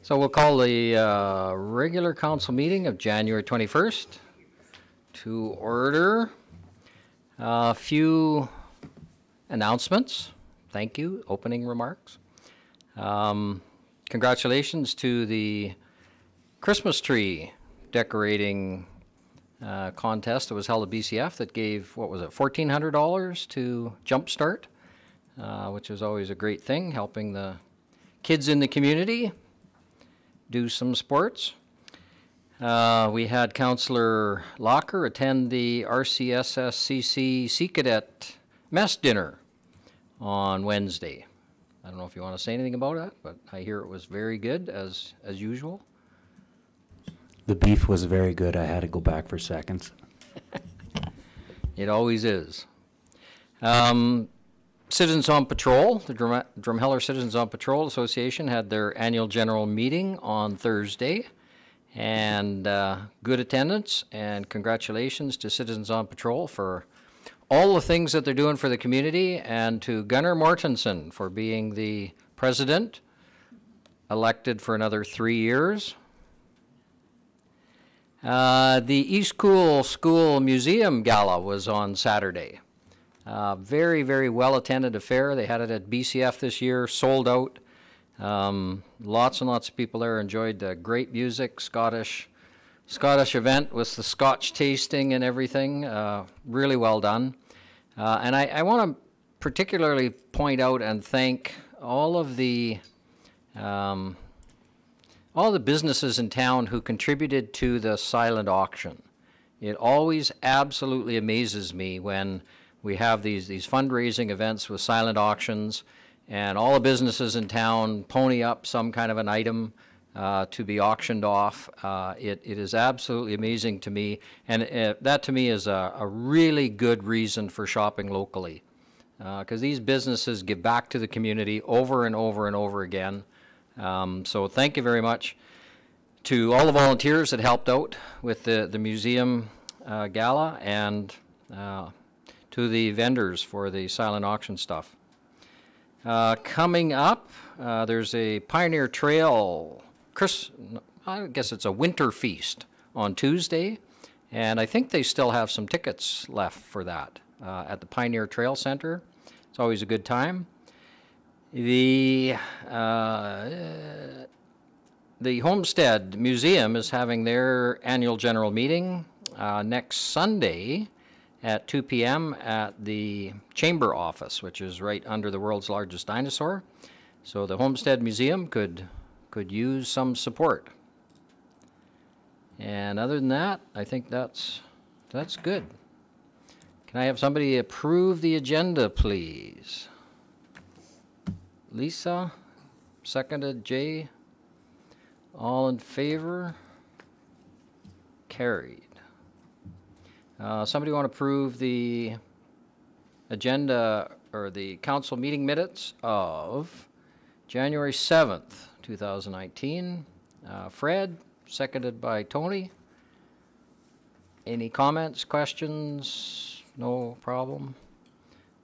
So we'll call the regular council meeting of January 21st to order. A few announcements. Thank you. Opening remarks. Congratulations to the Christmas tree decorating contest that was held at BCF that gave, what was it, $1,400 to Jumpstart, which is always a great thing, helping the kids in the community do some sports. We had Councillor Locker attend the RCSSCC Sea Cadet mess dinner on Wednesday. I don't know if you want to say anything about that, but I hear it was very good as usual. The beef was very good. I had to go back for seconds. It always is. Citizens on Patrol, the Drumheller Citizens on Patrol Association had their annual general meeting on Thursday, and good attendance, and congratulations to Citizens on Patrol for all the things that they're doing for the community, and to Gunnar Mortensen for being the president, elected for another 3 years. The East Cool School Museum Gala was on Saturday. Very, very well-attended affair. They had it at BCF this year, sold out. Lots and lots of people there enjoyed great music, Scottish event with the Scotch tasting and everything. Really well done. And I want to particularly point out and thank all of the businesses in town who contributed to the silent auction. It always absolutely amazes me when we have these fundraising events with silent auctions, and all the businesses in town pony up some kind of an item to be auctioned off. It is absolutely amazing to me, and that to me is a really good reason for shopping locally, because these businesses give back to the community over and over and over again. So thank you very much to all the volunteers that helped out with the museum gala, and to the vendors for the silent auction stuff. Coming up, there's a Pioneer Trail, I guess it's a winter feast on Tuesday, and I think they still have some tickets left for that at the Pioneer Trail Center. It's always a good time. The Homestead Museum is having their annual general meeting next Sunday at 2 p.m. at the Chamber office, which is right under the world's largest dinosaur. So the Homestead Museum could use some support. And other than that, I think that's good. Can I have somebody approve the agenda, please? Lisa, seconded. Jay, all in favor? Carried. Somebody want to approve the agenda or the council meeting minutes of January 7th, 2019. Fred, seconded by Tony. Any comments, questions? No problem.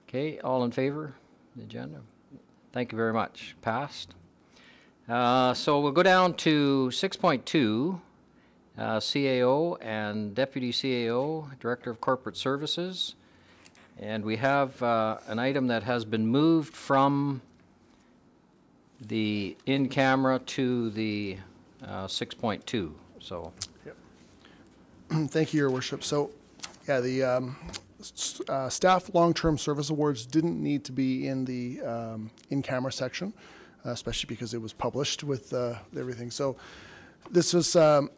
Okay, all in favor? The agenda. Thank you very much. Passed. So we'll go down to 6.2. CAO and Deputy CAO, Director of Corporate Services. And we have an item that has been moved from the in-camera to the 6.2. So, yep. Thank you, Your Worship. So, yeah, the staff long-term service awards didn't need to be in the in-camera section, especially because it was published with everything. So, this was a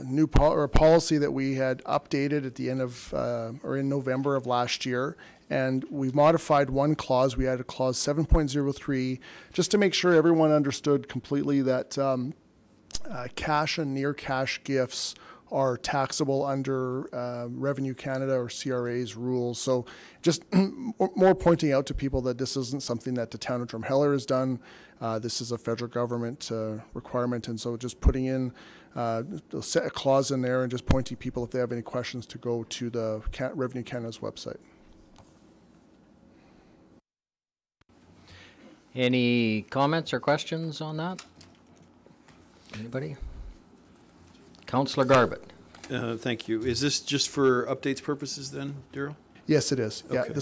new policy that we had updated at the end of, or in November of last year, and we've modified one clause. We added clause 7.03 just to make sure everyone understood completely that cash and near cash gifts are taxable under Revenue Canada or CRA's rules. So just more pointing out to people that this isn't something that the town of Drumheller has done. This is a federal government requirement, and so just putting in a clause in there and just pointing people, if they have any questions, to go to the Revenue Canada's website. Any comments or questions on that? Anybody? Councillor Garbett. Thank you. Is this just for updates purposes then, Daryl? Yes, it is. Yeah, Okay.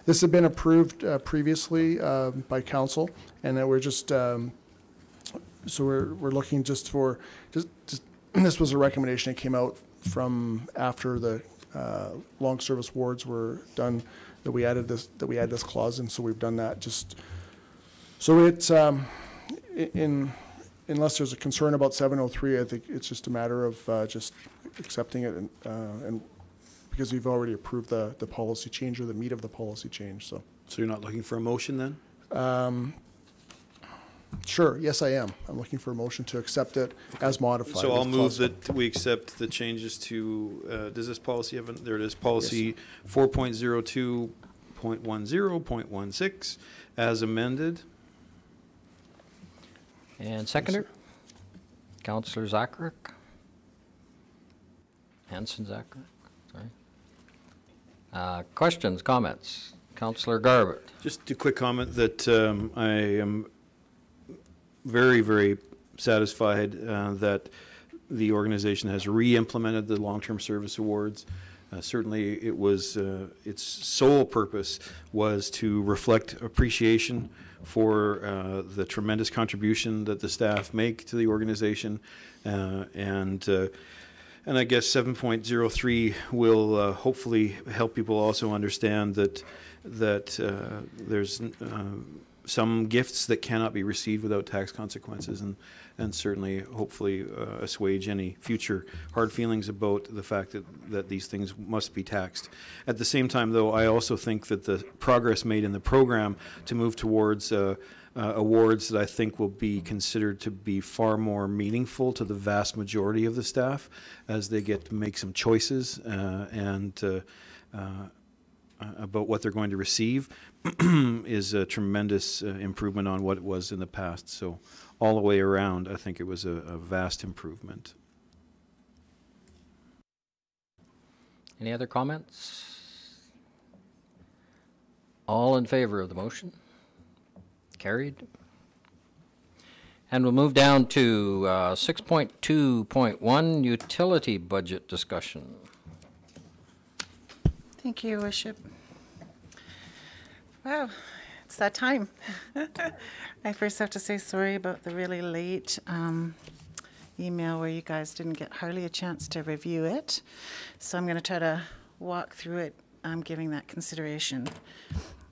this had been approved previously by council, and then we're just so we're looking just for this was a recommendation that came out from after the long service wards were done, that we added this clause in. So we've done that just so it's unless there's a concern about 703, I think it's just a matter of just accepting it and because we've already approved the policy change or the meat of the policy change. So you're not looking for a motion then? sure, yes, I am. I'm looking for a motion to accept it as modified. So I'll with move clause that we accept the changes to, does this policy have, there it is, policy 4.02.10.16 as amended. And seconder? Councillor Zacharek? Hanson Zacharek, sorry. Questions, comments? Councillor Garbett. Just a quick comment that I am very, very satisfied that the organization has re-implemented the long-term service awards. Certainly it was, its sole purpose was to reflect appreciation for the tremendous contribution that the staff make to the organization. And I guess 7.03 will hopefully help people also understand that there's some gifts that cannot be received without tax consequences, and certainly hopefully assuage any future hard feelings about the fact that these things must be taxed. At the same time, though, I also think that the progress made in the program to move towards awards that I think will be considered to be far more meaningful to the vast majority of the staff as they get to make some choices about what they're going to receive is a tremendous improvement on what it was in the past. So all the way around, I think it was a vast improvement. Any other comments? All in favor of the motion? Carried. And we'll move down to 6.2.1, utility budget discussion. Thank you, Your Worship. Wow, it's that time. I first have to say sorry about the really late email where you guys didn't get hardly a chance to review it. So I'm going to try to walk through it, giving that consideration.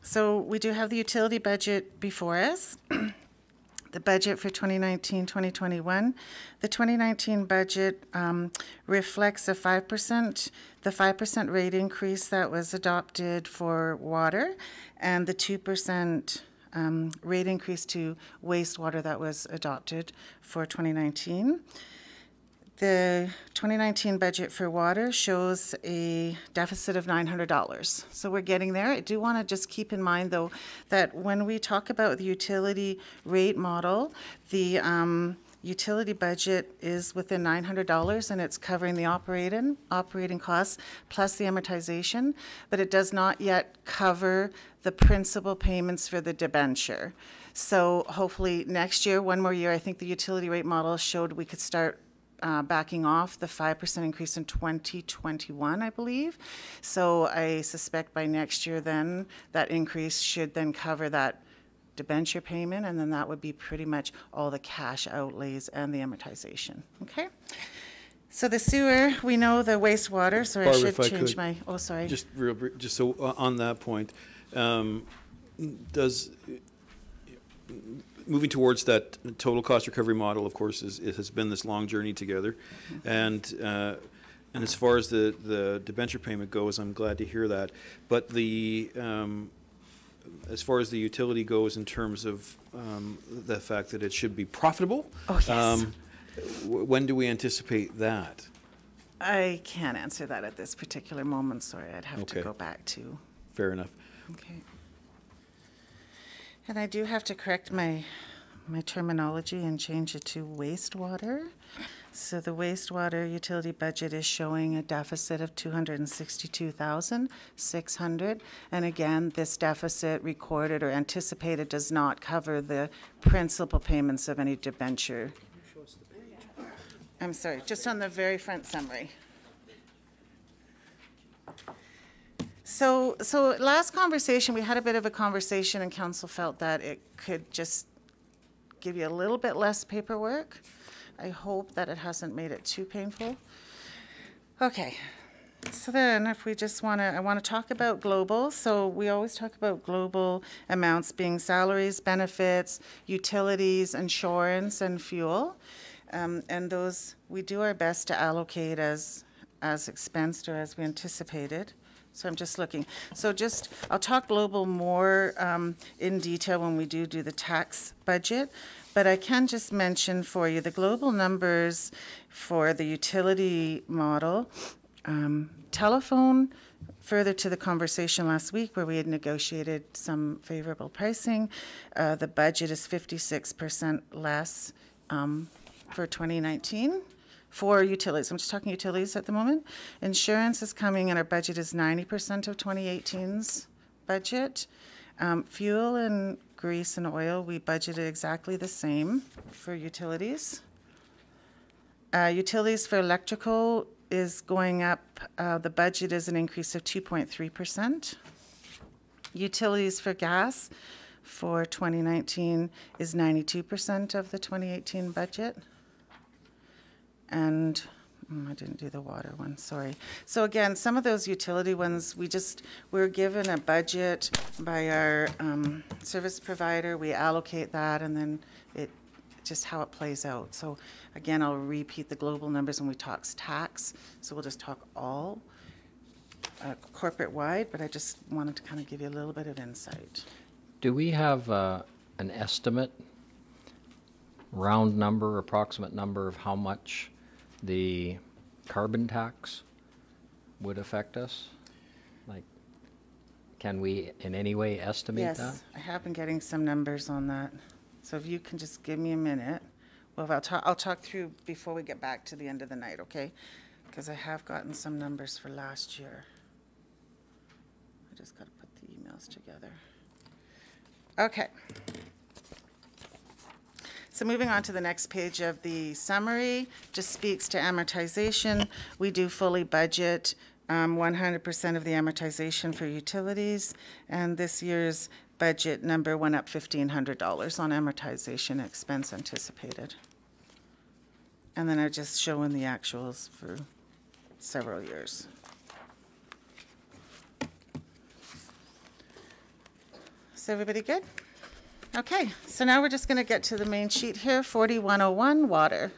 So we do have the utility budget before us. The budget for 2019-2021. The 2019 budget reflects the 5% rate increase that was adopted for water, and the 2% rate increase to wastewater that was adopted for 2019. The 2019 budget for water shows a deficit of $900. So we're getting there. I do want to just keep in mind, though, that when we talk about the utility rate model, the utility budget is within $900, and it's covering the operating costs plus the amortization, but it does not yet cover the principal payments for the debenture. So hopefully next year, one more year, I think the utility rate model showed we could start backing off the 5% increase in 2021, I believe. So I suspect by next year then, that increase should then cover that debenture payment, and then that would be pretty much all the cash outlays and the amortization. Okay? So the sewer, we know the wastewater, so Barbara, I if I should change could, my, oh, sorry. Just real brief, just so on that point, moving towards that total cost recovery model, of course, it has been this long journey together, and as far as the debenture payment goes, I'm glad to hear that. But as far as the utility goes, in terms of the fact that it should be profitable, Oh, yes. When do we anticipate that? I can't answer that at this particular moment. Sorry, I'd have to Okay. go back to. Fair enough. Okay. And I do have to correct my terminology and change it to wastewater. So the wastewater utility budget is showing a deficit of $262,600. And again, this deficit recorded or anticipated does not cover the principal payments of any debenture. I'm sorry, just on the very front summary. So last conversation, we had a bit of a conversation and council felt that it could just give you a little bit less paperwork. I hope that it hasn't made it too painful. Okay, so then if we just I want to talk about global. So we always talk about global amounts being salaries, benefits, utilities, insurance, and fuel. And those, we do our best to allocate as expensed or as we anticipated. So I'm just looking. So I'll talk global more in detail when we do the tax budget, but I can just mention for you the global numbers for the utility model. Telephone, further to the conversation last week where we had negotiated some favorable pricing, the budget is 56% less for 2019. For utilities, I'm just talking utilities at the moment. Insurance is coming and our budget is 90% of 2018's budget. Fuel and grease and oil, we budgeted exactly the same for utilities. Utilities for electrical is going up. The budget is an increase of 2.3%. Utilities for gas for 2019 is 92% of the 2018 budget. And I didn't do the water one, sorry. So again, some of those utility ones, we're given a budget by our service provider. We allocate that, and then just how it plays out. So again, I'll repeat the global numbers when we talk tax. So we'll just talk all corporate-wide, but I just wanted to kind of give you a little bit of insight. Do we have an estimate, round number, approximate number of how much the carbon tax would affect us? Like, can we in any way estimate that? Yes, I have been getting some numbers on that. So if you can just give me a minute. Well, I'll talk through before we get back to the end of the night, okay? Because I have gotten some numbers for last year. I just got to put the emails together. Okay. So moving on to the next page of the summary, just speaks to amortization. We do fully budget 100% of the amortization for utilities, and this year's budget number went up $1,500 on amortization expense anticipated. And then I'm just showing the actuals for several years. Is everybody good? Okay, so now we're just going to get to the main sheet here, 4101, water.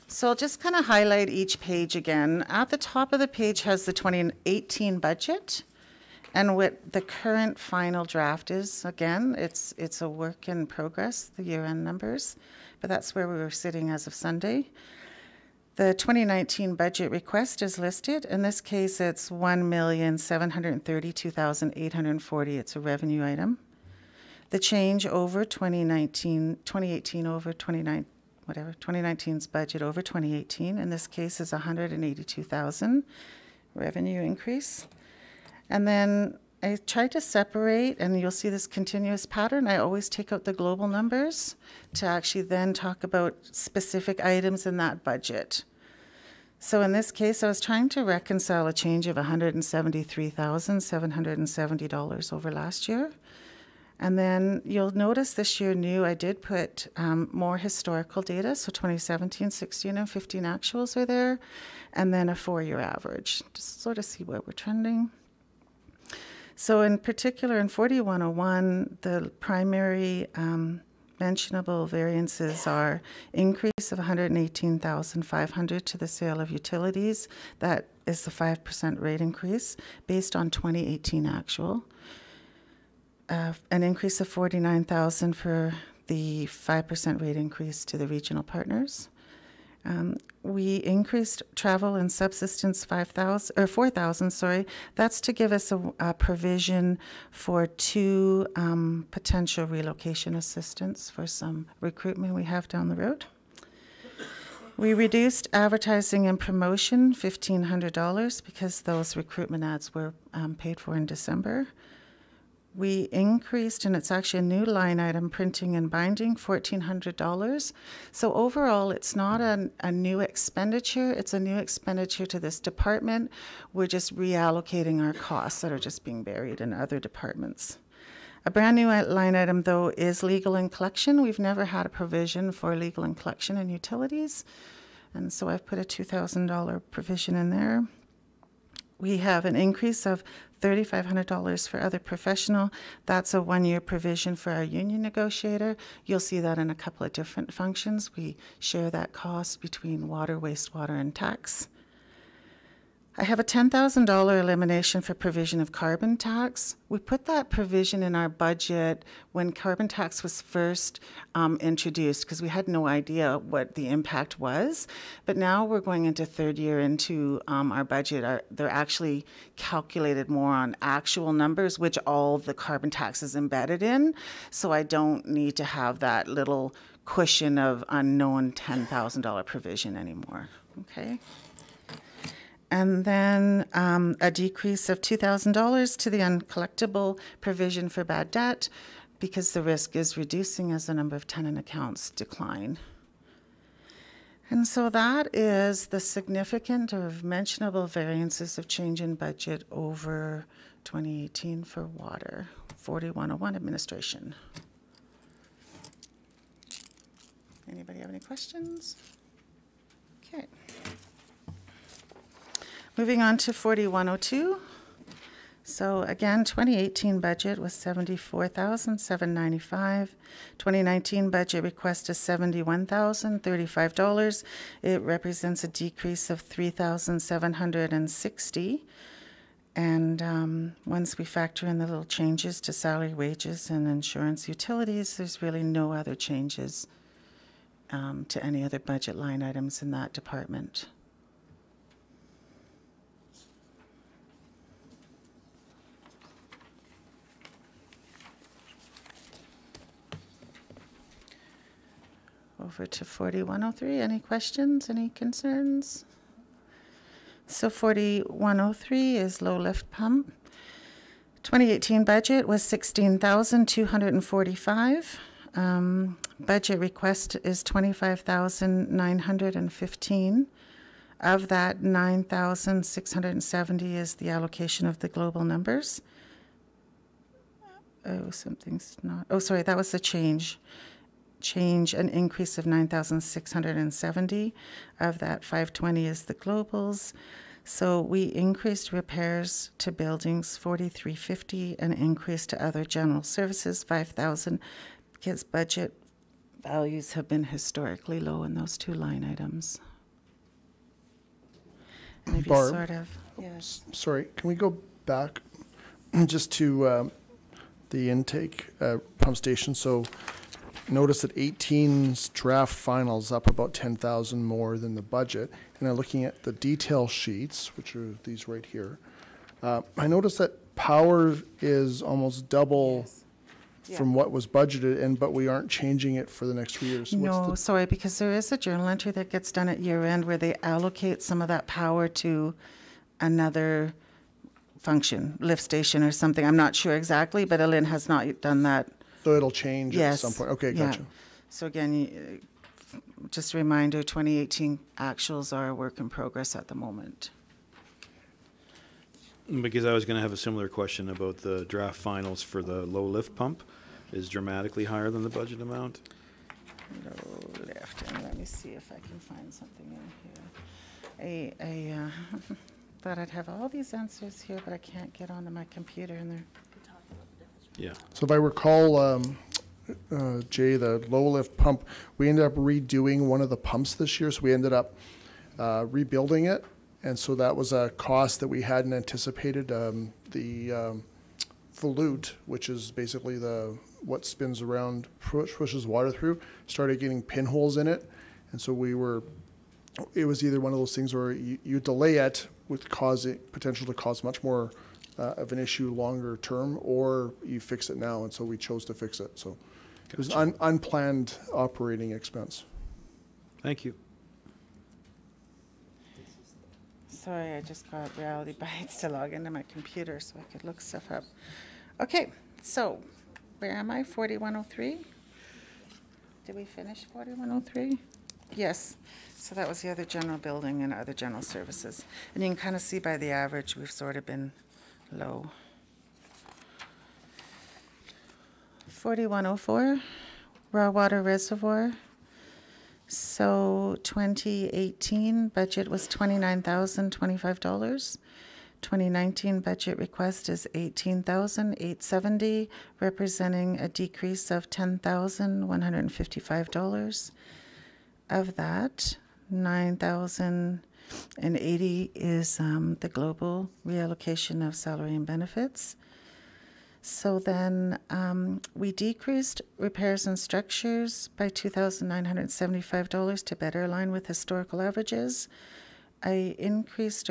So I'll just kind of highlight each page again. At the top of the page has the 2018 budget, and what the current final draft is. Again, it's a work in progress, the year-end numbers, but that's where we were sitting as of Sunday. The 2019 budget request is listed. In this case, it's $1,732,840. It's a revenue item. The change over 2018 over 2019's budget over 2018, in this case, is $182,000 revenue increase. And then I tried to separate, and you'll see this continuous pattern. I always take out the global numbers to actually then talk about specific items in that budget. So in this case, I was trying to reconcile a change of $173,770 over last year. And then you'll notice this year new, I did put more historical data, so 2017, 16, and 15 actuals are there, and then a 4-year average, just sort of see where we're trending. So in particular, in 4101, the primary mentionable variances are increase of $118,500 to the sale of utilities. That is the 5% rate increase based on 2018 actual. An increase of $49,000 for the 5% rate increase to the regional partners. We increased travel and subsistence $4,000. Sorry, that's to give us a provision for 2 potential relocation assistance for some recruitment we have down the road. We reduced advertising and promotion $1,500 because those recruitment ads were paid for in December. We increased, and it's actually a new line item, printing and binding, $1,400. So overall, it's not a new expenditure. It's a new expenditure to this department. We're just reallocating our costs that are just being buried in other departments. A brand new line item, though, is legal and collection. We've never had a provision for legal and collection and utilities. And so I've put a $2,000 provision in there. We have an increase of $3,500 for other professional. That's a one-year provision for our union negotiator. You'll see that in a couple of different functions. We share that cost between water, wastewater, and tax. I have a $10,000 elimination for provision of carbon tax. We put that provision in our budget when carbon tax was first introduced because we had no idea what the impact was. But now we're going into third year into our budget. They're actually calculated more on actual numbers, which all the carbon tax is embedded in. So I don't need to have that little cushion of unknown $10,000 provision anymore. Okay. And then a decrease of $2,000 to the uncollectible provision for bad debt because the risk is reducing as the number of tenant accounts decline. And so that is the significant or mentionable variances of change in budget over 2018 for water, 4101 administration. Anybody have any questions? Okay. Moving on to 4102. So again, 2018 budget was $74,795. 2019 budget request is $71,035. It represents a decrease of $3,760. And once we factor in the little changes to salary, wages, and insurance utilities, there's really no other changes to any other budget line items in that department. Over to 4103. Any questions? Any concerns? So 4103 is low lift pump. 2018 budget was $16,245. Budget request is $25,915. Of that, $9,670 is the allocation of the global numbers. Oh, something's not. Oh, sorry, that was the change. An increase of 9,670. Of that, 520 is the globals. So we increased repairs to buildings 4,350, an increase to other general services 5,000 because budget values have been historically low in those two line items. And if Barb, you sort of, yes. Sorry, can we go back just to the intake pump station? So notice that 18's draft finals up about 10,000 more than the budget. And then looking at the detail sheets, which are these right here, I noticed that power is almost double from what was budgeted, but we aren't changing it for the next 3 years. So No, sorry, because there is a journal entry that gets done at year end where they allocate some of that power to another function, lift station or something. I'm not sure exactly, but Alin has not done that. So it'll change at some point. Okay, yeah. gotcha. So again, just a reminder, 2018 actuals are a work in progress at the moment. Because I was going to have a similar question about the draft finals for the low lift pump is dramatically higher than the budget amount. Low lift, and let me see if I can find something in here. Thought I'd have all these answers here, but I can't get onto my computer in there. Yeah. So if I recall, Jay, the low lift pump, we ended up redoing one of the pumps this year. So we ended up rebuilding it. And so that was a cost that we hadn't anticipated. The volute, which is basically what spins around, pushes water through, started getting pinholes in it. And so it was either one of those things where you delay it with potential to cause much more of an issue longer term, or you fix it now. And so we chose to fix it. So it was an unplanned operating expense. Thank you. Sorry, I just got Reality Bites to log into my computer so I could look stuff up. Okay, So, where am I? 4103? Did we finish 4103? Yes. So that was the other general building and other general services. And you can kind of see by the average, we've sort of been low. 4104, raw water reservoir. So 2018 budget was $29,025. 2019 budget request is $18,870, representing a decrease of $10,155. Of that, $9,080 is the global reallocation of salary and benefits. So then we decreased repairs and structures by $2,975 to better align with historical averages. We've increased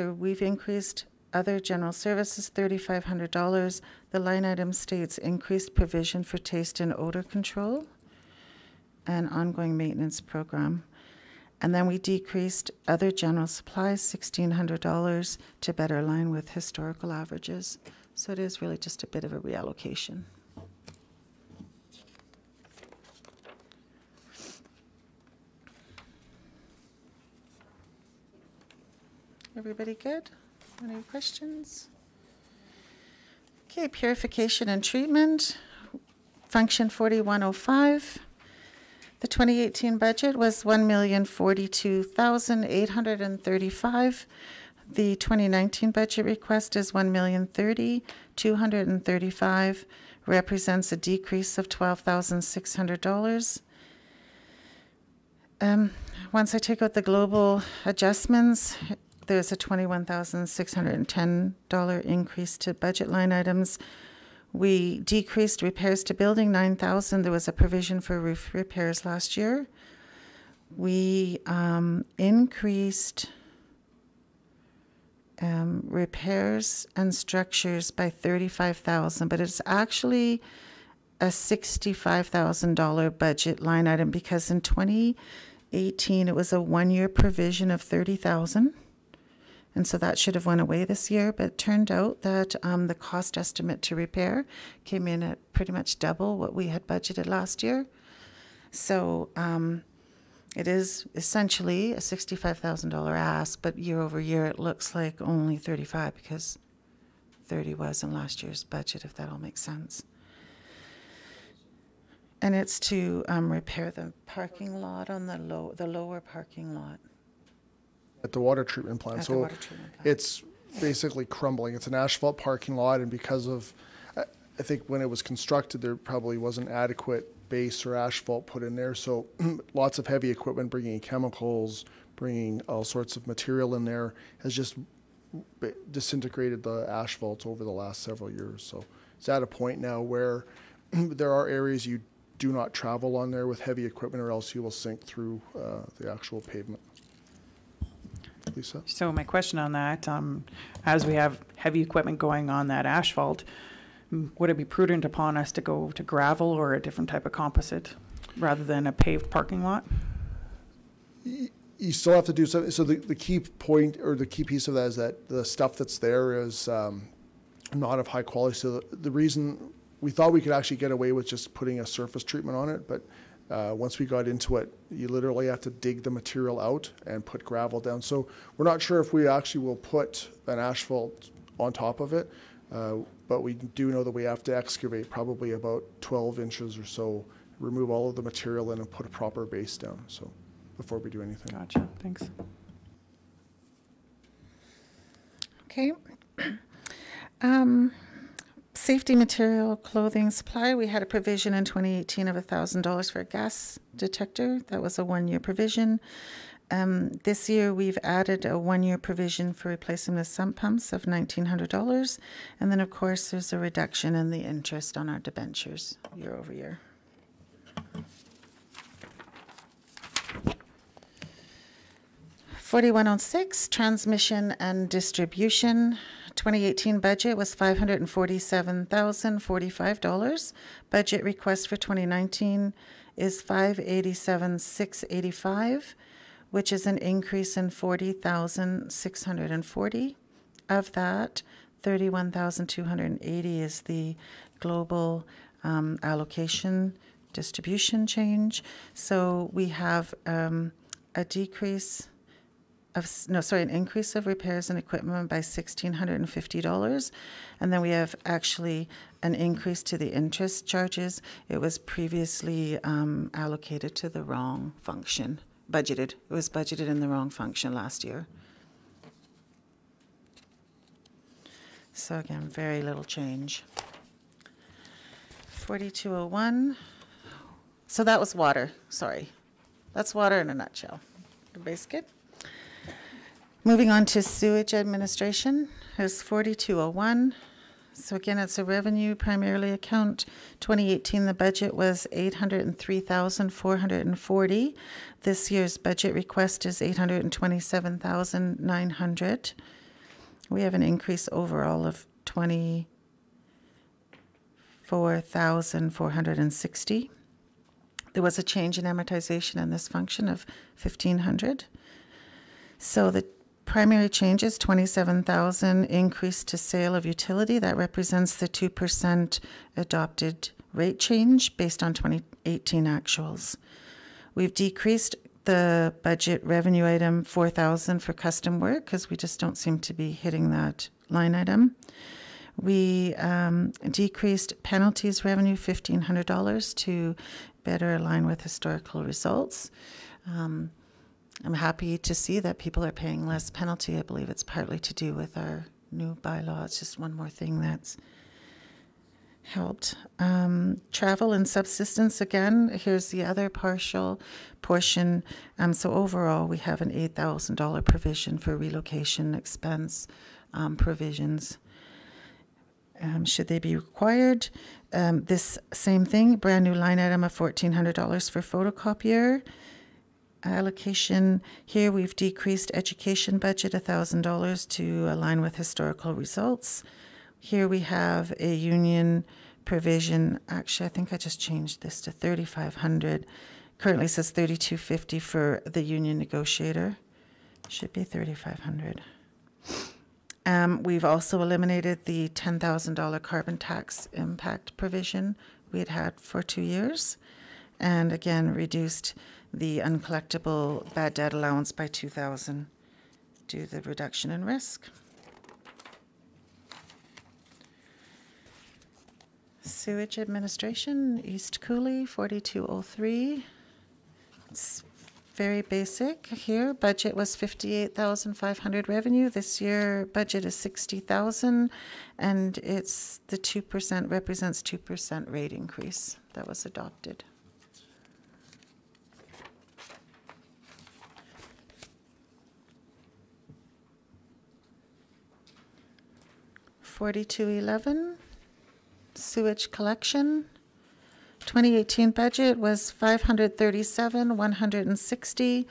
other general services, $3,500. The line item states increased provision for taste and odor control and ongoing maintenance program. And then we decreased other general supplies, $1,600, to better align with historical averages. So it is really just a bit of a reallocation. Everybody good? Any questions? Okay, purification and treatment, function 4105. The 2018 budget was $1,042,835. The 2019 budget request is $1,030,235, represents a decrease of $12,600. Once I take out the global adjustments, there's a $21,610 increase to budget line items. We decreased repairs to building, $9,000. There was a provision for roof repairs last year. We increased repairs and structures by $35,000, but it's actually a $65,000 budget line item because in 2018 it was a one-year provision of $30,000. And so that should have went away this year, but it turned out that the cost estimate to repair came in at pretty much double what we had budgeted last year. So it is essentially a $65,000 ask, but year over year it looks like only 35 because 30 was in last year's budget, if that all makes sense. And it's to repair the parking lot on the lower parking lot. At the water treatment plant. So it's basically crumbling. It's an asphalt parking lot, and because of, I think when it was constructed, there probably wasn't adequate base or asphalt put in there. So lots of heavy equipment, bringing chemicals, bringing all sorts of material in there, has just disintegrated the asphalt over the last several years. So it's at a point now where there are areas you do not travel on there with heavy equipment, or else you will sink through the actual pavement. Lisa? So my question on that, as we have heavy equipment going on that asphalt, would it be prudent upon us to go to gravel or a different type of composite rather than a paved parking lot? You still have to do something. So the key point or the key piece of that is that the stuff that's there is not of high quality. So the reason we thought we could actually get away with just putting a surface treatment on it, but once we got into it, you literally have to dig the material out and put gravel down. So we're not sure if we actually will put an asphalt on top of it, but we do know that we have to excavate probably about 12 inches or so, remove all of the material in and put a proper base down, so before we do anything. Gotcha, thanks. Okay. Safety material, clothing, supply. We had a provision in 2018 of $1,000 for a gas detector. That was a one-year provision. This year we've added a one-year provision for replacing the sump pumps of $1,900. And then of course there's a reduction in the interest on our debentures year over year. $4106, transmission and distribution. 2018 budget was $547,045. Budget request for 2019 is $587,685, which is an increase in $40,640. Of that, $31,280 is the global allocation distribution change. So we have an increase of repairs and equipment by $1,650. And then we have actually an increase to the interest charges. It was previously allocated to the wrong function, budgeted. It was budgeted in the wrong function last year. So again, very little change. 4201. So that was water, sorry. That's water in a nutshell. Everybody's good? Moving on to sewage administration, there's 4201. So again, it's a revenue primarily account. 2018, the budget was $803,440. This year's budget request is $827,900. We have an increase overall of $24,460. There was a change in amortization in this function of $1,500. So the primary change is $27,000 increase to sale of utility. That represents the 2% adopted rate change based on 2018 actuals. We've decreased the budget revenue item $4,000 for custom work because we just don't seem to be hitting that line item. We decreased penalties revenue $1,500 to better align with historical results. I'm happy to see that people are paying less penalty. I believe it's partly to do with our new bylaw. It's just one more thing that's helped. Travel and subsistence, again, here's the other partial portion. So overall, we have an $8,000 provision for relocation expense provisions. Should they be required? This same thing, brand new line item of $1,400 for photocopier. Allocation here, we've decreased education budget $1,000 to align with historical results. Here we have a union provision. Actually, I think I just changed this to $3,500. Currently says $3,250 for the union negotiator. Should be $3,500. We've also eliminated the $10,000 carbon tax impact provision we had for 2 years, and again reduced the uncollectible bad debt allowance by $2,000 due to the reduction in risk. Sewage administration, East Cooley, 4203. It's very basic here. Budget was $58,500 revenue. This year budget is $60,000, and it's the 2% represents 2% rate increase that was adopted. $4211, sewage collection. 2018 budget was $537,160.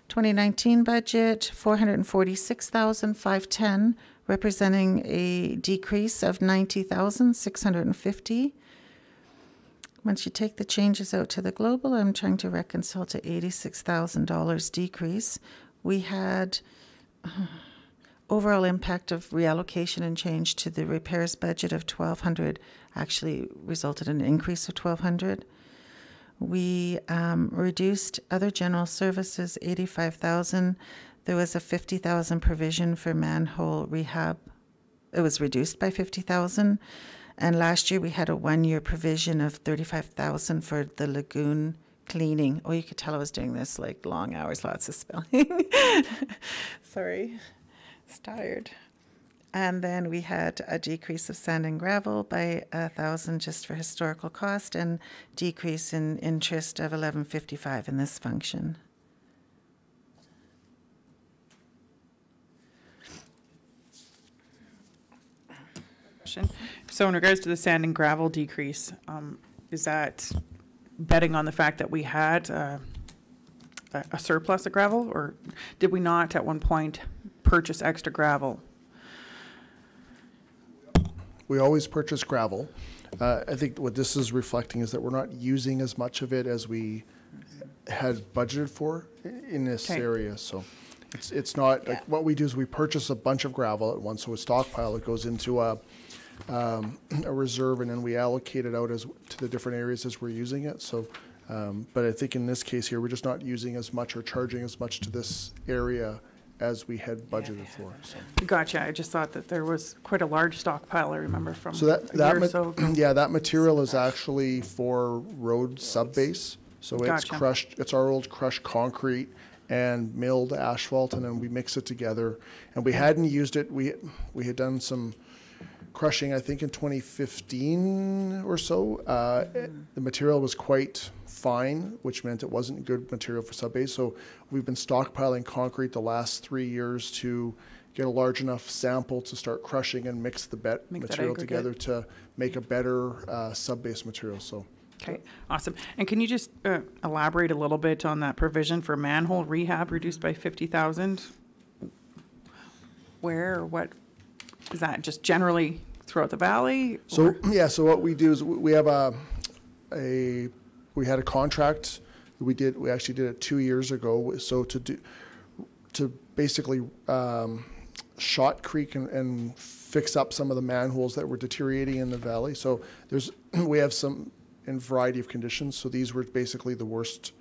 2019 budget $446,510, representing a decrease of $90,650. Once you take the changes out to the global, I'm trying to reconcile to $86,000 decrease. We had overall impact of reallocation and change to the repairs budget of $1,200 actually resulted in an increase of $1,200. We reduced other general services $85,000. There was a $50,000 provision for manhole rehab. It was reduced by $50,000. And last year we had a 1-year provision of $35,000 for the lagoon cleaning. Oh, you could tell I was doing this like long hours, lots of spelling. Sorry. It's tired. And then we had a decrease of sand and gravel by $1,000 just for historical cost, and decrease in interest of $11.55 in this function. So in regards to the sand and gravel decrease, is that betting on the fact that we had a surplus of gravel, or did we not at one point purchase extra gravel? We always purchase gravel. I think what this is reflecting is that we're not using as much of it as we had budgeted for in this area. So it's not like what we do is we purchase a bunch of gravel at once, so a stockpile. It goes into a a reserve, and then we allocate it out as to the different areas as we're using it. So, but I think in this case here, we're just not using as much or charging as much to this area as we had budgeted for. So, Gotcha. I just thought that there was quite a large stockpile, I remember, from so a year or so ago. yeah, that material is actually for road subbase. So it's Gotcha. crushed. It's our old crushed concrete and milled asphalt, and then we mix it together. And we hadn't used it. We had done some crushing, I think, in 2015 or so. The material was quite fine, which meant it wasn't good material for subbase. So we've been stockpiling concrete the last 3 years to get a large enough sample to start crushing and mix the material together to make a better subbase material. So. Okay, awesome. And can you just elaborate a little bit on that provision for manhole rehab reduced by 50,000? Where or what? Is that just generally throughout the valley? So yeah, so what we do is we have we had a contract we actually did it 2 years ago. So to basically shotcrete and fix up some of the manholes that were deteriorating in the valley. So we have some in variety of conditions. So these were basically the worst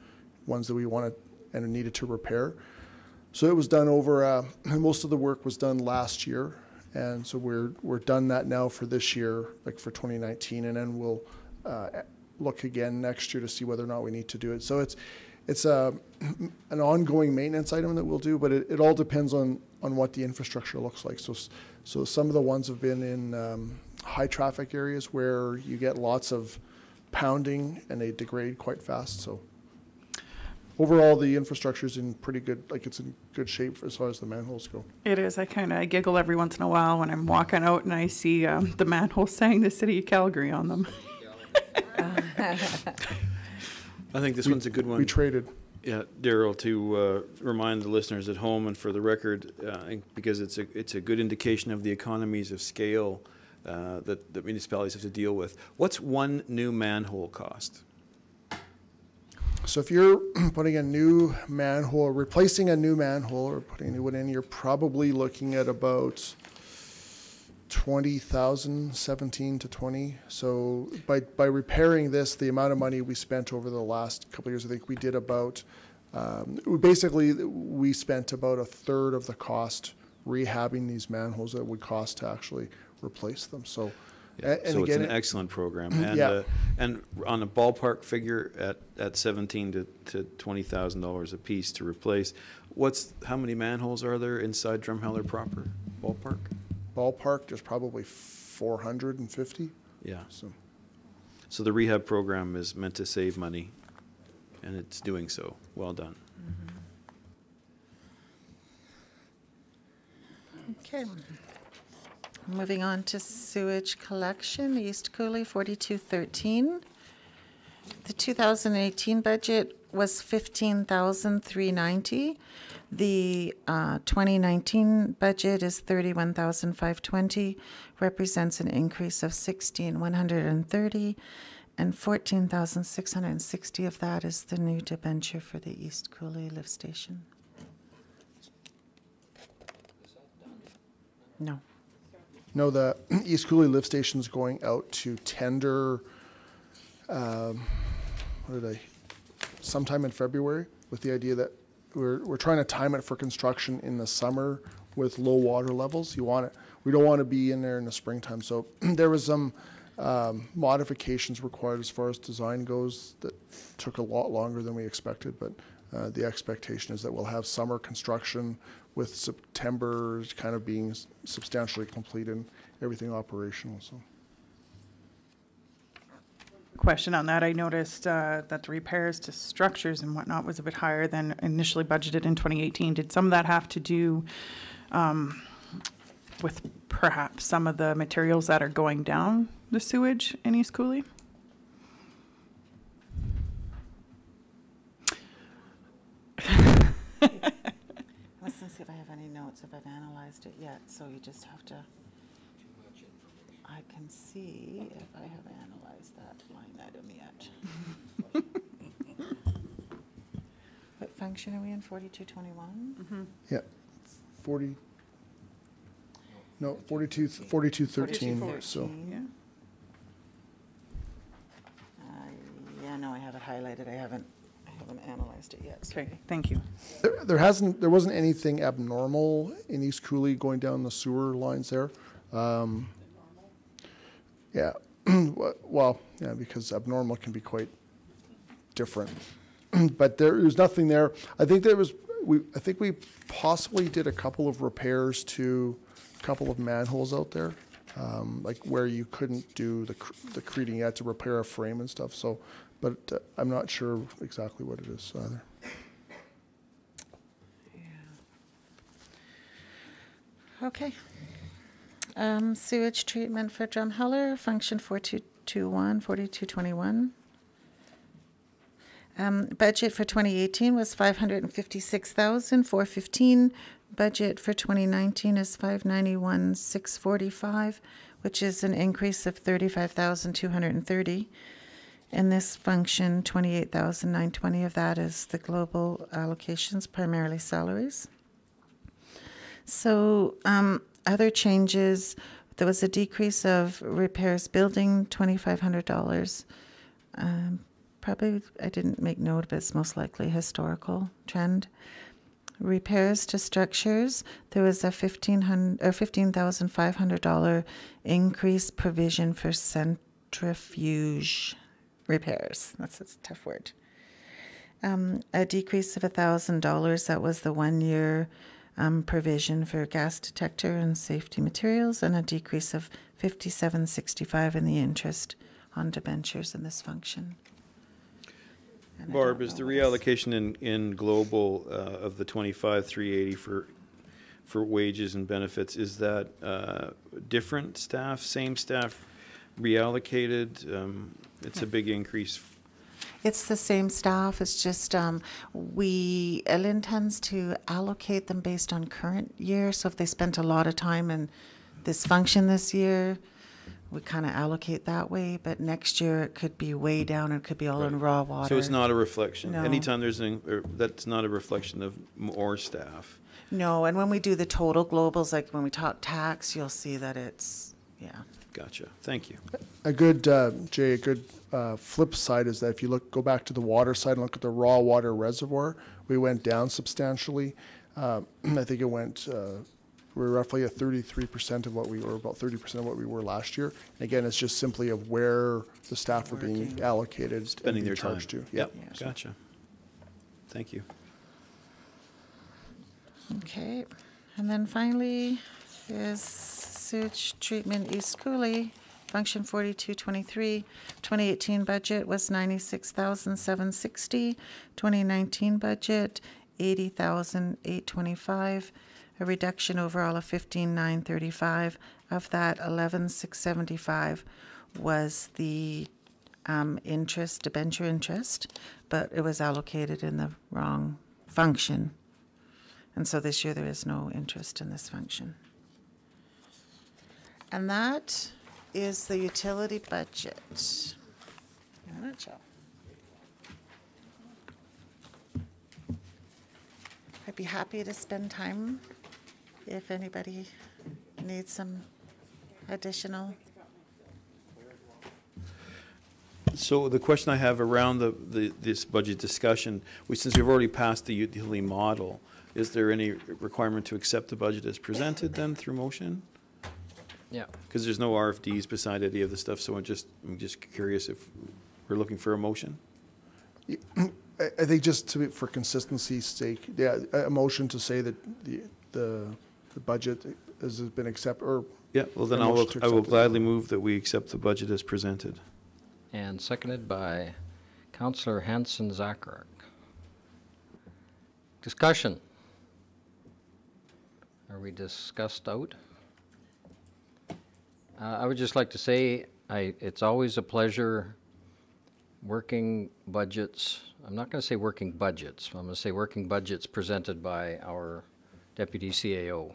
ones that we wanted and needed to repair. So it was done over, most of the work was done last year. And so we're done that now for this year, like for 2019, and then we'll look again next year to see whether or not we need to do it. So it's an ongoing maintenance item that we'll do, but it all depends on what the infrastructure looks like. So some of the ones have been in high traffic areas where you get lots of pounding and they degrade quite fast. So overall, the infrastructure is in pretty good, like it's in good shape as far as the manholes go. It is. I giggle every once in a while when I'm walking out and I see the manholes saying the city of Calgary on them. I think this one's a good one. We traded. Yeah, Daryl, to remind the listeners at home and for the record, because it's a good indication of the economies of scale that municipalities have to deal with. What's one new manhole cost? So if you're putting a new manhole, replacing a new manhole or putting a new one in, you're probably looking at about 20,000, 17 to 20. So by repairing this, the amount of money we spent over the last couple of years, I think we did about, we spent about a third of the cost rehabbing these manholes that it would cost to actually replace them. So, yeah, and so again, it's an excellent program, and yeah. And on a ballpark figure at $17,000 to $20,000 a piece to replace. How many manholes are there inside Drumheller proper? Ballpark. Ballpark, there's probably 450. Yeah. So the rehab program is meant to save money, and it's doing so. Well done. Okay. Moving on to sewage collection, East Cooley, 4213. The 2018 budget was $15,390. The 2019 budget is $31,520, represents an increase of $16,130, and $14,660 of that is the new debenture for the East Cooley lift station. No. No, the East Cooley lift station is going out to tender, sometime in February, with the idea that we're trying to time it for construction in the summer with low water levels. We don't want to be in there in the springtime. So there was some modifications required as far as design goes that took a lot longer than we expected, but the expectation is that we'll have summer construction with September kind of being substantially complete and everything operational. So, Question on that. I noticed that the repairs to structures and whatnot was a bit higher than initially budgeted in 2018. Did some of that have to do with perhaps some of the materials that are going down the sewage in East Cooley? Let's see if I have any notes, if I've analyzed it yet, so you just have to, I can see if I have analyzed that line item yet. What function are we in, 4221? yeah, 40. No, 4213, so. Yeah. Yeah, no, I have it highlighted. I haven't analyzed it yet. Okay, thank you. There wasn't anything abnormal in East Cooley going down the sewer lines there. Yeah, well, yeah, because abnormal can be quite different. But there's nothing there. I think I think we possibly did a couple of repairs to a couple of manholes out there, like where you couldn't do the creating. You had to repair a frame and stuff. So, but I'm not sure exactly what it is either. Okay. Sewage treatment for Drumheller, function 4221, 4221. Budget for 2018 was $556,415. Budget for 2019 is $591,645, which is an increase of $35,230. In this function, $28,920 of that is the global allocations, primarily salaries. So other changes, there was a decrease of repairs building, $2,500. Probably, I didn't make note, but it's most likely historical trend. Repairs to structures, there was a $15,500 increase provision for centrifuge repairs. That's a tough word. A decrease of $1,000, that was the 1 year provision for gas detector and safety materials, and a decrease of $57.65 in the interest on debentures in this function. And I Barb, don't is the know what else. reallocation in global of the 25,380 for wages and benefits, is that different staff, same staff reallocated? It's a big increase. It's the same staff. It's just Lynn tends to allocate them based on current year. So if they spent a lot of time in this function this year, we kind of allocate that way. But next year it could be way down. It could be all in raw water. So it's not a reflection. No. Anytime there's that's not a reflection of more staff. No, and when we do the total globals, like when we talk tax, you'll see that it's, yeah. Gotcha. Thank you. A good, Jay, a good flip side is that if you go back to the water side and look at the raw water reservoir, we went down substantially. I think it went, we're roughly at 33% of what we were, about 30% of what we were last year. Again, it's just simply of where the staff are being allocated Spending and their being time. charged to. Yep. Yeah. Gotcha. Thank you. Okay, and then finally is sewage treatment East Cooley, function 4223. 2018 budget was $96,760. 2019 budget $80,825. A reduction overall of $15,935. Of that, $11,675 was the debenture interest, but it was allocated in the wrong function. And so this year there is no interest in this function. And that is the utility budget in a nutshell. I'd be happy to spend time if anybody needs some additional. So the question I have around this budget discussion, since we've already passed the utility model, is there any requirement to accept the budget as presented then through motion? Yeah. Because there's no RFDs beside any of the stuff, so I'm just curious if we're looking for a motion. I think just for consistency's sake, yeah, a motion to say that the budget has been accepted, or Yeah, well then A I motion to will accept it. gladly move that we accept the budget as presented. And seconded by Councillor Hanson-Zacharek. Discussion. Are we discussed out? I would just like to say it's always a pleasure working budgets. I'm not going to say working budgets. I'm going to say working budgets presented by our Deputy CAO.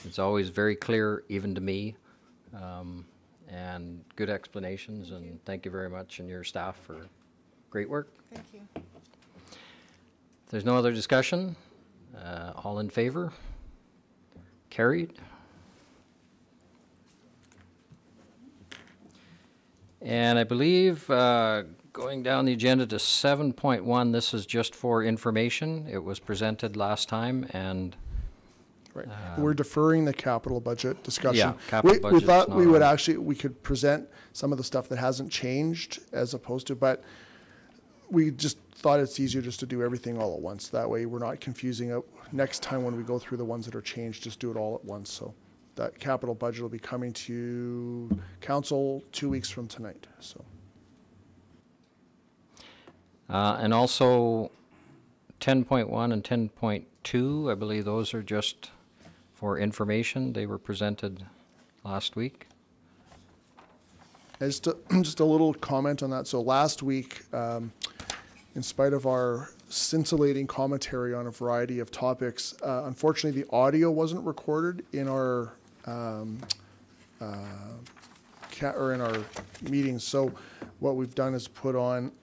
It's always very clear, even to me, and good explanations, and thank you very much and your staff for great work. Thank you. If there's no other discussion, all in favor? Carried. And I believe, going down the agenda to 7.1, this is just for information. It was presented last time, and Right. We're deferring the capital budget discussion. Yeah, capital We budget's thought not we would on. actually, we could present some of the stuff that hasn't changed as opposed to, but we just thought it's easier just to do everything all at once. That way we're not confusing it. Next time when we go through the ones that are changed, just do it all at once. So that capital budget will be coming to council 2 weeks from tonight, so. and also 10.1 and 10.2, I believe those are just for information. They were presented last week. And just a little comment on that. So last week, in spite of our scintillating commentary on a variety of topics, unfortunately the audio wasn't recorded in our in our meetings. So what we've done is put on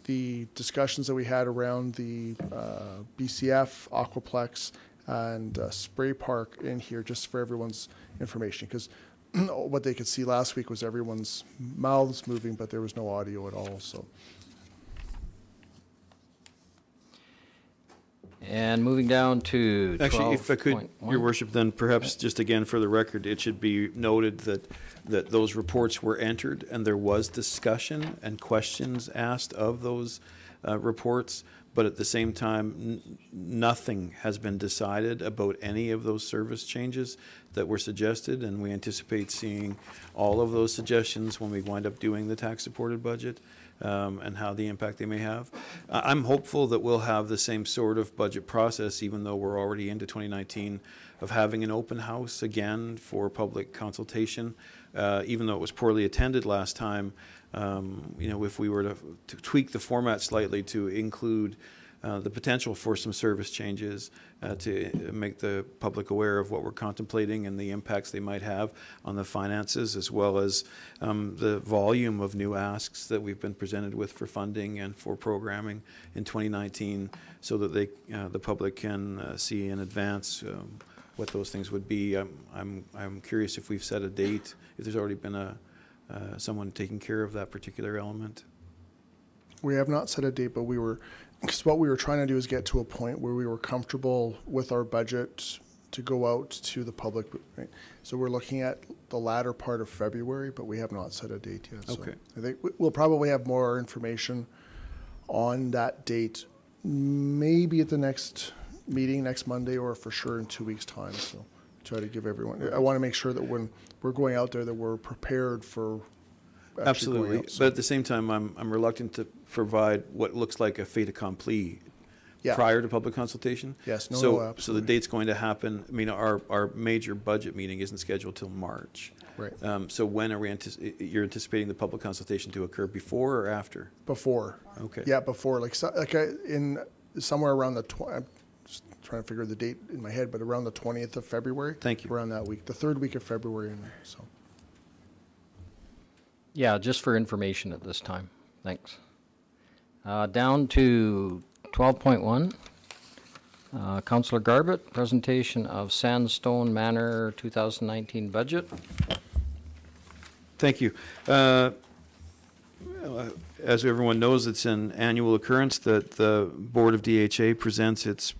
the discussions that we had around the BCF, Aquaplex, and Spray Park in here just for everyone's information, because what they could see last week was everyone's mouths moving, but there was no audio at all. So. And moving down to 12.1. Actually, if I could, Your Worship, then perhaps just again for the record, it should be noted that those reports were entered and there was discussion and questions asked of those reports, but at the same time, nothing has been decided about any of those service changes that were suggested, and we anticipate seeing all of those suggestions when we wind up doing the tax-supported budget. And how the impact they may have. I'm hopeful that we'll have the same sort of budget process, even though we're already into 2019, of having an open house again for public consultation. Even though it was poorly attended last time, you know, if we were to tweak the format slightly to include the potential for some service changes to make the public aware of what we're contemplating and the impacts they might have on the finances, as well as the volume of new asks that we've been presented with for funding and for programming in 2019, so that they, the public can see in advance what those things would be. I'm curious if we've set a date, if there's already been someone taking care of that particular element. We have not set a date, but because what we were trying to do is get to a point where we were comfortable with our budget to go out to the public. Right? So we're looking at the latter part of February, but we have not set a date yet. Okay. So I think we'll probably have more information on that date, maybe at the next meeting next Monday, or for sure in 2 weeks' time. So try to give everyone, I want to make sure that when we're going out there that we're prepared for Absolutely, out, so. but at the same time, I'm reluctant to provide what looks like a fait accompli Yeah. prior to public consultation. Yes, no, so, no, So the absolutely. date's going to happen. I mean, our major budget meeting isn't scheduled till March. Right. So when are we you're anticipating the public consultation to occur, before or after? Before. Okay. Yeah, before, in somewhere around the, I'm just trying to figure the date in my head, but around the 20th of February. Thank you. Around that week, the third week of February, so. Yeah, just for information at this time. Thanks. Down to 12.1. Councillor Garbett, presentation of Sandstone Manor 2019 budget. Thank you. As everyone knows, it's an annual occurrence that the Board of DHA presents its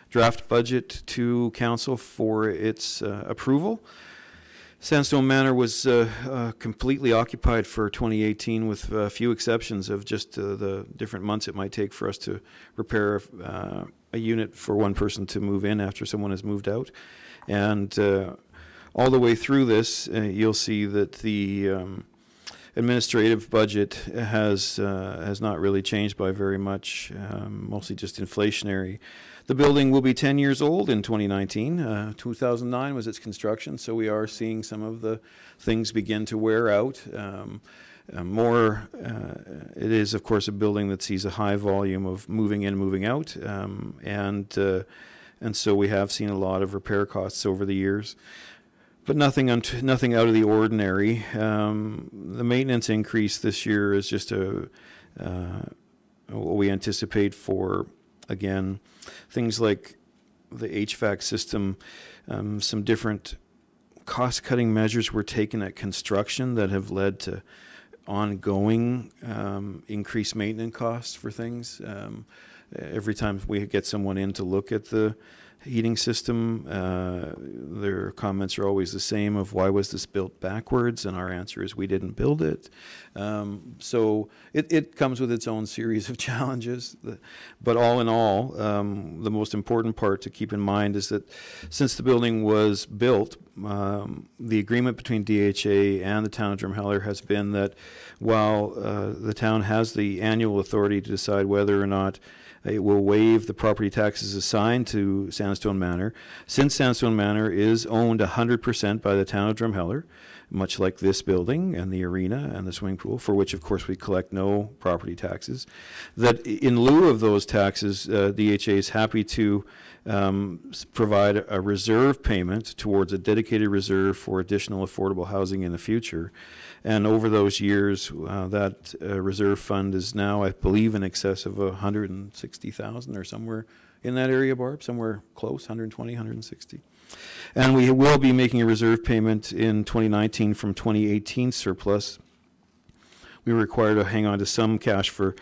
draft budget to council for its approval. Sandstone Manor was completely occupied for 2018, with a few exceptions of just the different months it might take for us to repair a unit for one person to move in after someone has moved out. And all the way through this, you'll see that the administrative budget has not really changed by very much, mostly just inflationary. The building will be 10 years old in 2019. 2009 was its construction, so we are seeing some of the things begin to wear out. It is, of course, a building that sees a high volume of moving in, moving out, and so we have seen a lot of repair costs over the years, but nothing out of the ordinary. The maintenance increase this year is just what we anticipate for, again, things like the HVAC system. Some different cost-cutting measures were taken at construction that have led to ongoing increased maintenance costs for things. Every time we get someone in to look at the heating system, their comments are always the same of why was this built backwards, and our answer is we didn't build it. So it comes with its own series of challenges. But all in all, the most important part to keep in mind is that since the building was built, the agreement between DHA and the town of Drumheller has been that while the town has the annual authority to decide whether or not it will waive the property taxes assigned to Sandstone Manor, since Sandstone Manor is owned 100% by the town of Drumheller, much like this building and the arena and the swimming pool, for which of course we collect no property taxes, that in lieu of those taxes, DHA is happy to provide a reserve payment towards a dedicated reserve for additional affordable housing in the future. And over those years, that reserve fund is now, I believe, in excess of 160,000 or somewhere in that area, Barb, somewhere close, 120, 160. And we will be making a reserve payment in 2019 from 2018 surplus. We were required to hang on to some cash for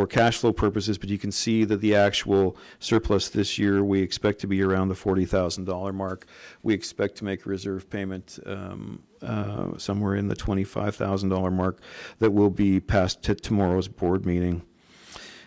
cash flow purposes, but you can see that the actual surplus this year, we expect to be around the $40,000 mark. We expect to make a reserve payment somewhere in the $25,000 mark that will be passed to tomorrow's board meeting.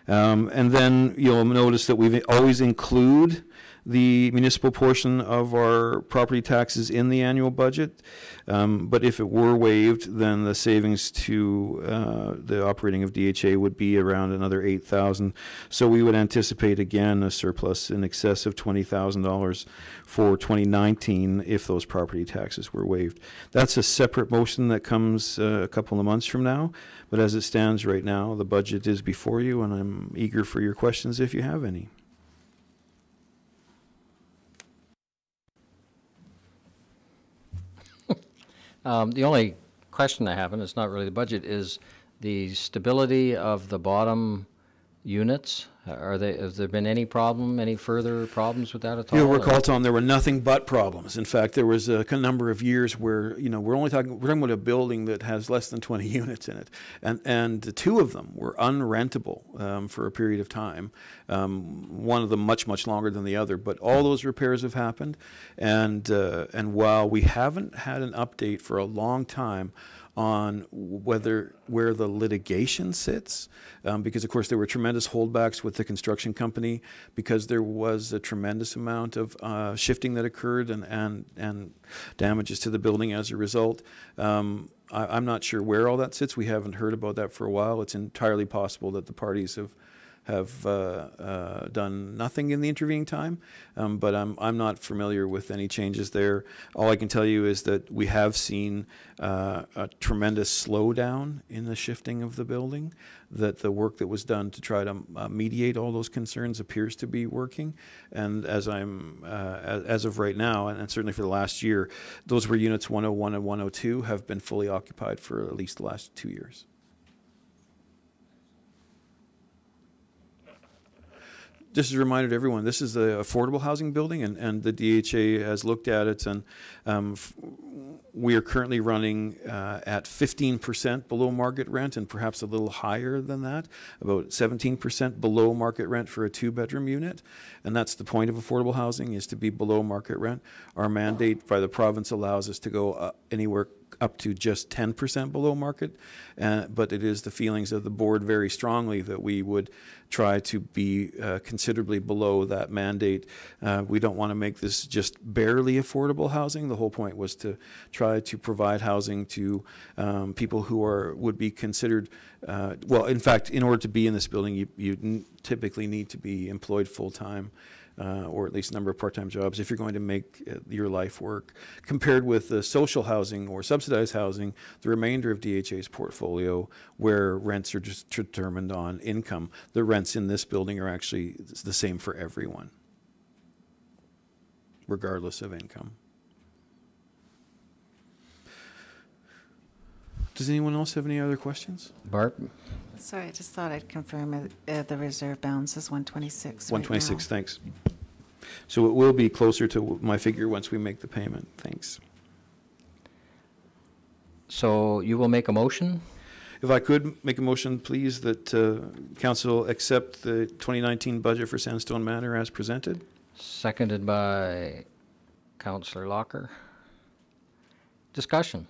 And then you'll notice that we always include the municipal portion of our property taxes in the annual budget. But if it were waived, then the savings to the operating of DHA would be around another $8,000. So we would anticipate again a surplus in excess of $20,000 for 2019 if those property taxes were waived. That's a separate motion that comes a couple of months from now. But as it stands right now, the budget is before you, and I'm eager for your questions if you have any. The only question I have, and it's not really the budget, is the stability of the bottom units. Has there been any further problems with that at all? You'll recall, Tom, there were nothing but problems. In fact, there was a number of years where, we're talking about a building that has less than 20 units in it. And the two of them were unrentable for a period of time. One of them much, much longer than the other. But all those repairs have happened. And while we haven't had an update for a long time on where the litigation sits, because of course there were tremendous holdbacks with the construction company because there was a tremendous amount of shifting that occurred and damages to the building as a result. I'm not sure where all that sits. We haven't heard about that for a while. It's entirely possible that the parties have done nothing in the intervening time, but I'm not familiar with any changes there. All I can tell you is that we have seen a tremendous slowdown in the shifting of the building, that the work that was done to try to mediate all those concerns appears to be working. And as of right now, and certainly for the last year, those were units 101 and 102 have been fully occupied for at least the last 2 years. Just as a reminder to everyone, this is the affordable housing building, and the DHA has looked at it, and we are currently running at 15% below market rent, and perhaps a little higher than that, about 17% below market rent for a 2-bedroom unit. And that's the point of affordable housing, is to be below market rent. Our mandate by the province allows us to go anywhere up to just 10% below market, but it is the feelings of the board very strongly that we would try to be considerably below that mandate. We don't want to make this just barely affordable housing. The whole point was to try to provide housing to people who would be considered, well, in fact, in order to be in this building, you typically need to be employed full-time. Or at least a number of part-time jobs if you're going to make your life work. Compared with the social housing or subsidized housing, the remainder of DHA's portfolio, where rents are just determined on income, the rents in this building are actually the same for everyone, regardless of income. Does anyone else have any other questions? Barb? Sorry, I just thought I'd confirm the reserve balance is 126. 126, right now. thanks. So it will be closer to my figure once we make the payment. Thanks. So you will make a motion? if I could make a motion, please, that council accept the 2019 budget for Sandstone Manor as presented. Seconded by Councillor Locker. Discussion.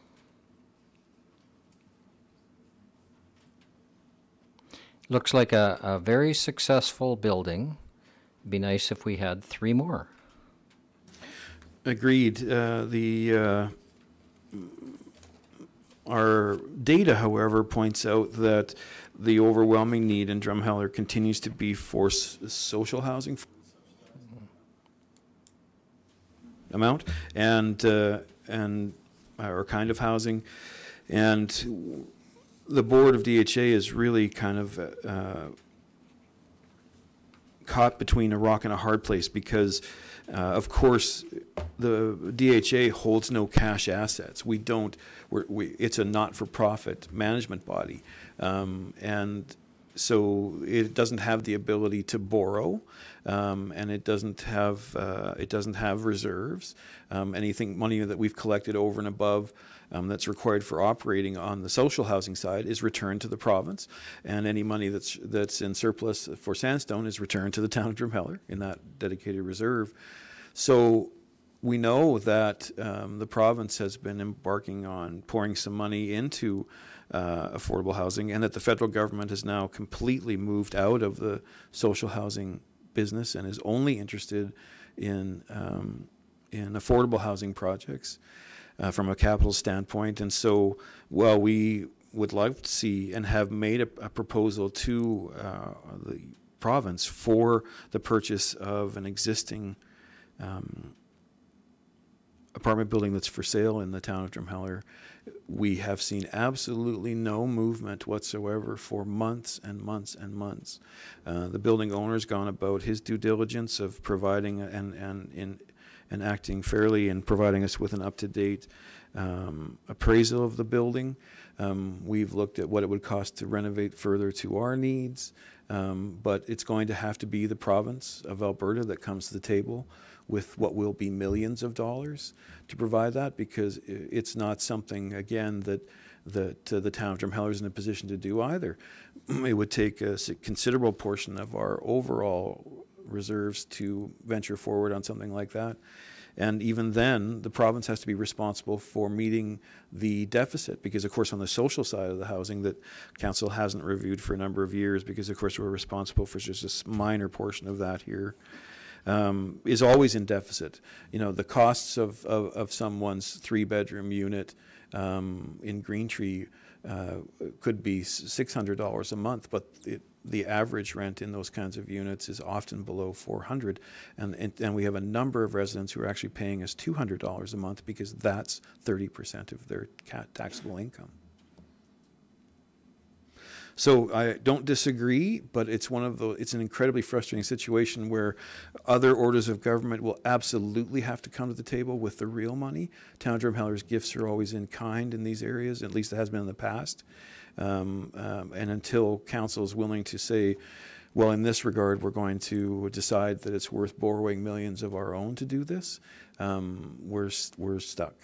Looks like a very successful building. Be nice if we had 3 more. Agreed. Our data, however, points out that the overwhelming need in Drumheller continues to be for social housing amount and or kind of housing, and the board of DHA is really kind of caught between a rock and a hard place because, of course, the DHA holds no cash assets. We don't. It's a not-for-profit management body, and so it doesn't have the ability to borrow, and it doesn't have reserves. Anything money that we've collected over and above that's required for operating on the social housing side is returned to the province, and any money that's in surplus for Sandstone is returned to the town of Drumheller in that dedicated reserve. So we know that the province has been embarking on pouring some money into affordable housing, and that the federal government has now completely moved out of the social housing business and is only interested in affordable housing projects from a capital standpoint. And so, while we would like to see and have made a proposal to the province for the purchase of an existing apartment building that's for sale in the town of Drumheller, we have seen absolutely no movement whatsoever for months and months and months. The building owner's gone about his due diligence of providing and acting fairly and providing us with an up-to-date appraisal of the building. We've looked at what it would cost to renovate further to our needs, but it's going to have to be the province of Alberta that comes to the table with what will be millions of dollars to provide that, because it's not something, again, that the town of Drumheller is in a position to do either. It would take a considerable portion of our overall reserves to venture forward on something like that. And even then, the province has to be responsible for meeting the deficit, because, of course, on the social side of the housing that council hasn't reviewed for a number of years, because, of course, we're responsible for just a minor portion of that here, is always in deficit. You know, the costs of someone's 3-bedroom unit in Green Tree could be $600 a month, but the average rent in those kinds of units is often below $400, and we have a number of residents who are actually paying us $200 a month, because that's 30% of their taxable income. So I don't disagree, but it's it's an incredibly frustrating situation where other orders of government will absolutely have to come to the table with the real money. Town of Drumheller's gifts are always in kind in these areas, at least it has been in the past. And until council is willing to say, well, in this regard, we're going to decide that it's worth borrowing millions of our own to do this, we're stuck.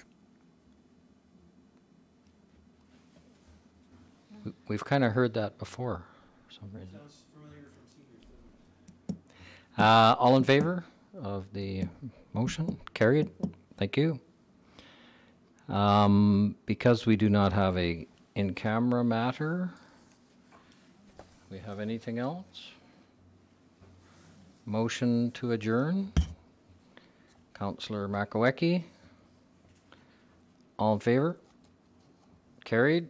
We've kind of heard that before for some reason. Sounds familiar from seniors. All in favor of the motion? Carried. Thank you. Because we do not have a in-camera matter, we have anything else? Motion to adjourn. Councillor Makowecki. All in favor? Carried.